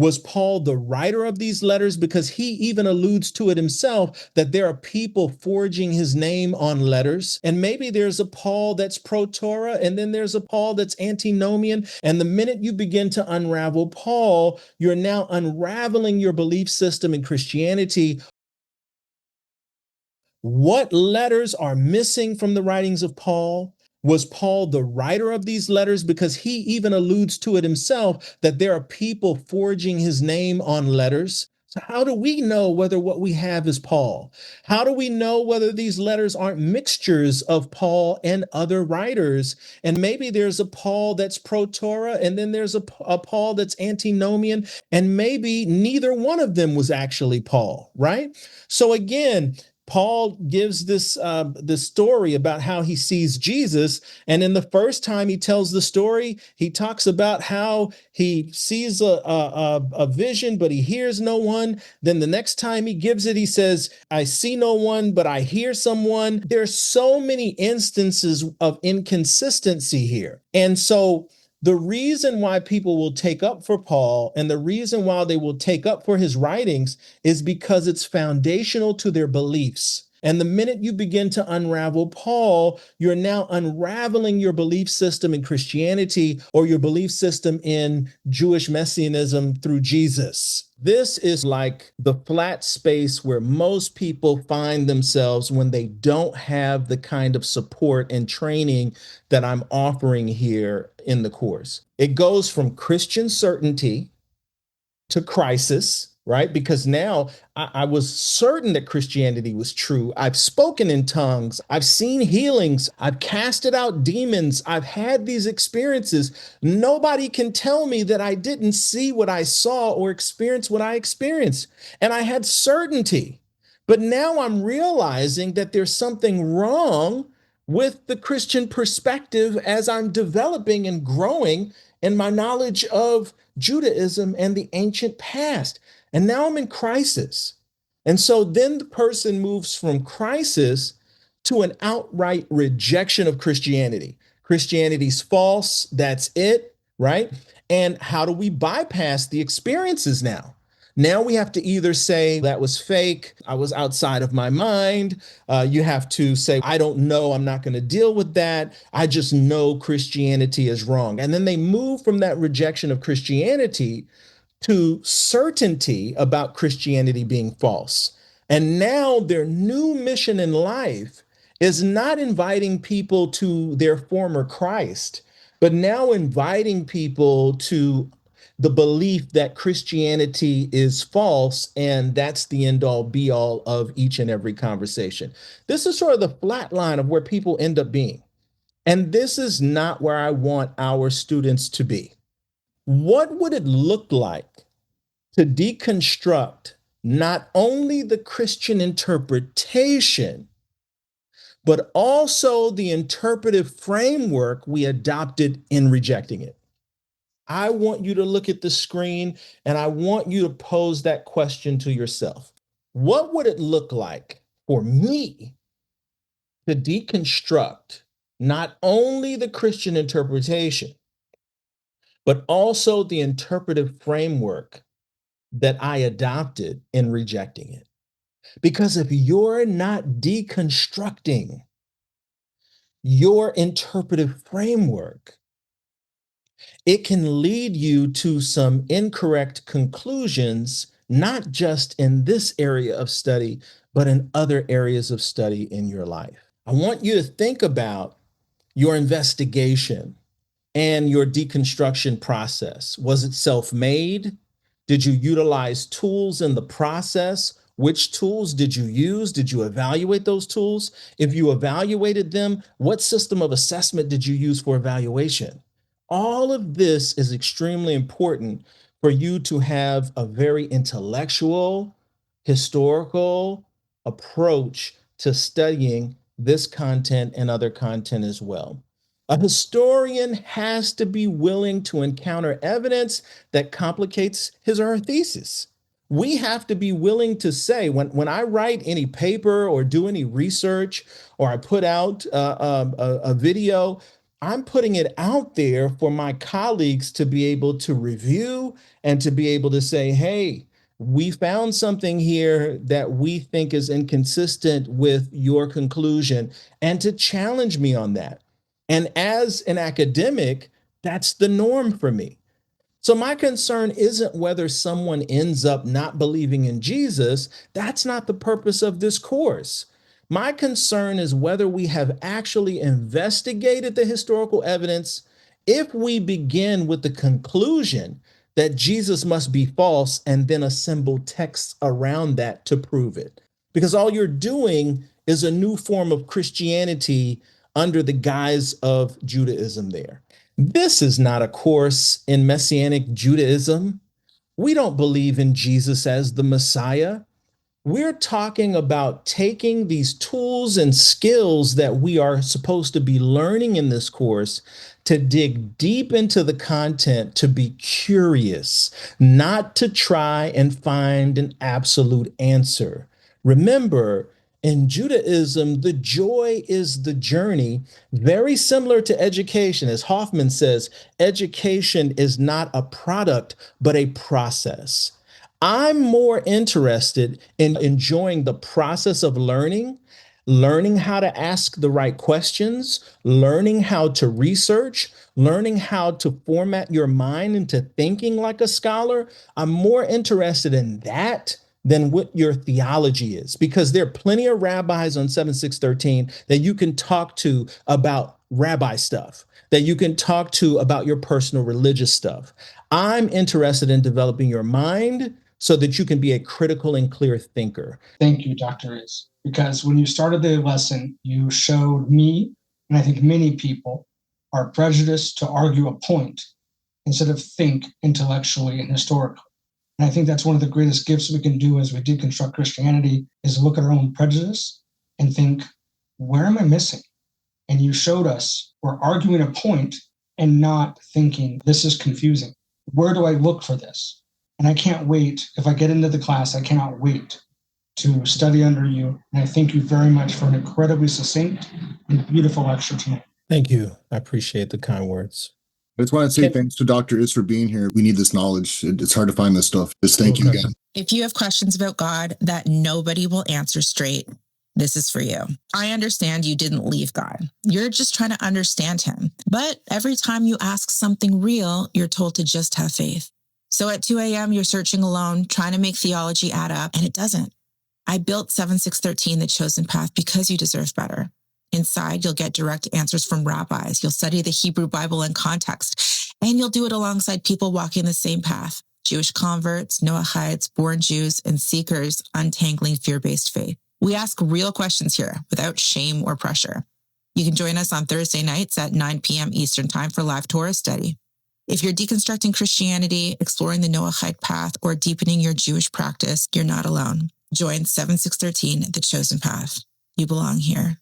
Was Paul the writer of these letters? Because he even alludes to it himself that there are people forging his name on letters. And maybe there's a Paul that's pro Torah, and then there's a Paul that's antinomian. And the minute you begin to unravel Paul, you're now unraveling your belief system in Christianity. What letters are missing from the writings of Paul? Was Paul the writer of these letters? Because he even alludes to it himself that there are people forging his name on letters. So, how do we know whether what we have is Paul? How do we know whether these letters aren't mixtures of Paul and other writers? And maybe there's a Paul that's pro Torah, and then there's a Paul that's antinomian, and maybe neither one of them was actually Paul, right? So, again, Paul gives this story about how he sees Jesus. And in the first time he tells the story, he talks about how he sees a vision, but he hears no one. Then the next time he gives it, he says, I see no one, but I hear someone. There's so many instances of inconsistency here. And so the reason why people will take up for Paul and the reason why they will take up for his writings is because it's foundational to their beliefs. And the minute you begin to unravel Paul, you're now unraveling your belief system in Christianity or your belief system in Jewish messianism through Jesus. This is like the flat space where most people find themselves when they don't have the kind of support and training that I'm offering here in the course. It goes from Christian certainty to crisis, right? Because now I was certain that Christianity was true. I've spoken in tongues. I've seen healings. I've casted out demons. I've had these experiences. Nobody can tell me that I didn't see what I saw or experience what I experienced. And I had certainty. But now I'm realizing that there's something wrong with the Christian perspective as I'm developing and growing in my knowledge of Judaism and the ancient past. And now I'm in crisis. And so then the person moves from crisis to an outright rejection of Christianity. Christianity's false. That's it, right? And how do we bypass the experiences now? Now we have to either say that was fake, I was outside of my mind. You have to say, I don't know, I'm not going to deal with that. I just know Christianity is wrong. And then they move from that rejection of Christianity to certainty about Christianity being false. And now their new mission in life is not inviting people to their former Christ, but now inviting people to the belief that Christianity is false, and that's the end all be all of each and every conversation. This is sort of the flat line of where people end up being. And this is not where I want our students to be. What would it look like to deconstruct not only the Christian interpretation, but also the interpretive framework we adopted in rejecting it? I want you to look at the screen and I want you to pose that question to yourself. What would it look like for me to deconstruct not only the Christian interpretation, but also the interpretive framework that I adopted in rejecting it? Because if you're not deconstructing your interpretive framework, it can lead you to some incorrect conclusions, not just in this area of study, but in other areas of study in your life. I want you to think about your investigation and your deconstruction process. Was it self-made? Did you utilize tools in the process? Which tools did you use? Did you evaluate those tools? If you evaluated them, what system of assessment did you use for evaluation? All of this is extremely important for you to have a very intellectual, historical approach to studying this content and other content as well. A historian has to be willing to encounter evidence that complicates his or her thesis. We have to be willing to say, when I write any paper or do any research or I put out a video, I'm putting it out there for my colleagues to be able to review and to be able to say, hey, we found something here that we think is inconsistent with your conclusion, and to challenge me on that. And as an academic, that's the norm for me. So my concern isn't whether someone ends up not believing in Jesus. That's not the purpose of this course. My concern is whether we have actually investigated the historical evidence. If we begin with the conclusion that Jesus must be false and then assemble texts around that to prove it, because all you're doing is a new form of Christianity under the guise of Judaism there. This is not a course in Messianic Judaism. We don't believe in Jesus as the Messiah. We're talking about taking these tools and skills that we are supposed to be learning in this course to dig deep into the content, to be curious, not to try and find an absolute answer. Remember, in Judaism, the joy is the journey, very similar to education. As Hoffman says, education is not a product, but a process. I'm more interested in enjoying the process of learning how to ask the right questions, learning how to research, learning how to format your mind into thinking like a scholar. I'm more interested in that than what your theology is, because there are plenty of rabbis on 7613 that you can talk to about rabbi stuff, that you can talk to about your personal religious stuff. I'm interested in developing your mind so that you can be a critical and clear thinker. Thank you, Dr. Is, because when you started the lesson, you showed me, and I think many people, are prejudiced to argue a point instead of think intellectually and historically. And I think that's one of the greatest gifts we can do as we deconstruct Christianity, is look at our own prejudice and think, where am I missing? And you showed us we're arguing a point and not thinking, this is confusing. Where do I look for this? And I can't wait. If I get into the class, I cannot wait to study under you. And I thank you very much for an incredibly succinct and beautiful lecture tonight. Thank you. I appreciate the kind words. I just want to say thanks to Dr. Is for being here. We need this knowledge. It's hard to find this stuff. Just thank you again. If you have questions about God that nobody will answer straight, this is for you. I understand you didn't leave God. You're just trying to understand him. But every time you ask something real, you're told to just have faith. So at 2 a.m., you're searching alone, trying to make theology add up, and it doesn't. I built 7613, The Chosen Path, because you deserve better. Inside, you'll get direct answers from rabbis. You'll study the Hebrew Bible in context, and you'll do it alongside people walking the same path. Jewish converts, Noachites, born Jews, and seekers untangling fear-based faith. We ask real questions here without shame or pressure. You can join us on Thursday nights at 9 p.m. Eastern Time for live Torah study. If you're deconstructing Christianity, exploring the Noahide path, or deepening your Jewish practice, you're not alone. Join 7613, The Chosen Path. You belong here.